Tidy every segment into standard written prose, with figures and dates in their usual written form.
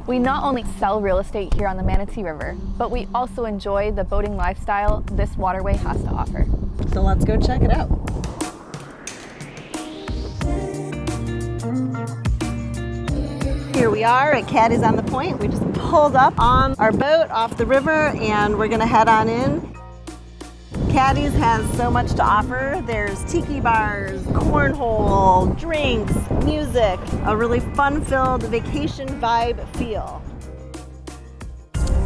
We not only sell real estate here on the Manatee River, but we also enjoy the boating lifestyle this waterway has to offer. So let's go check it out. Here we are at Caddy's on the Point. We just pulled up on our boat off the river and we're gonna head on in. Caddy's has so much to offer. There's tiki bars, cornhole, drinks, music, a really fun-filled vacation vibe feel.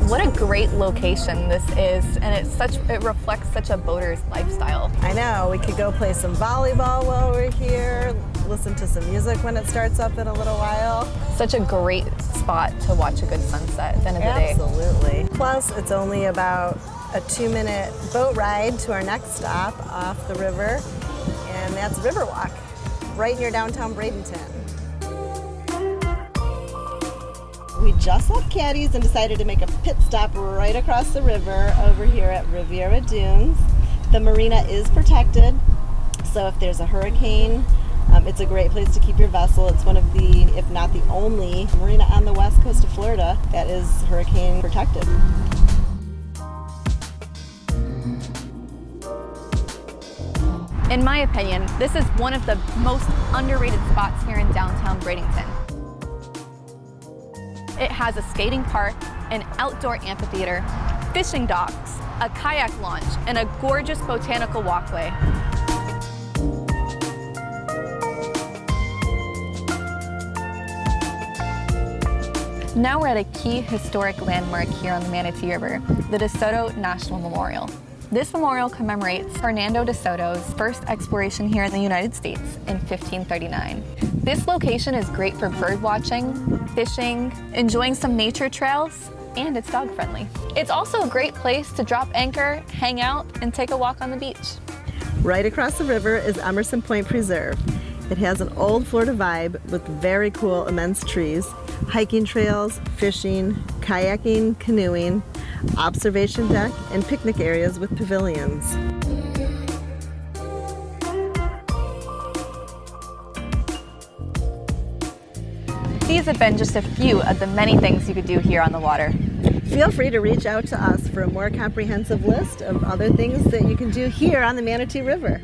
What a great location this is, and it reflects such a boater's lifestyle. I know, we could go play some volleyball while we're here, listen to some music when it starts up in a little while. Such a great spot to watch a good sunset at the end of the day. Absolutely. Plus, it's only about a 2-minute boat ride to our next stop off the river, and that's RiverWalk, right near downtown Bradenton. We just left Caddy's and decided to make a pit stop right across the river over here at Rivera Dunes. The marina is protected, so if there's a hurricane, it's a great place to keep your vessel. It's one of the, if not the only, marina on the west coast of Florida that is hurricane protected. In my opinion, this is one of the most underrated spots here in downtown Bradenton. It has a skating park, an outdoor amphitheater, fishing docks, a kayak launch, and a gorgeous botanical walkway. Now we're at a key historic landmark here on the Manatee River, the DeSoto National Memorial. This memorial commemorates Fernando DeSoto's first exploration here in the United States in 1539. This location is great for bird watching, fishing, enjoying some nature trails, and it's dog friendly. It's also a great place to drop anchor, hang out, and take a walk on the beach. Right across the river is Emerson Point Preserve. It has an old Florida vibe with very cool immense trees, hiking trails, fishing, kayaking, canoeing, observation deck, and picnic areas with pavilions. These have been just a few of the many things you could do here on the water. Feel free to reach out to us for a more comprehensive list of other things that you can do here on the Manatee River.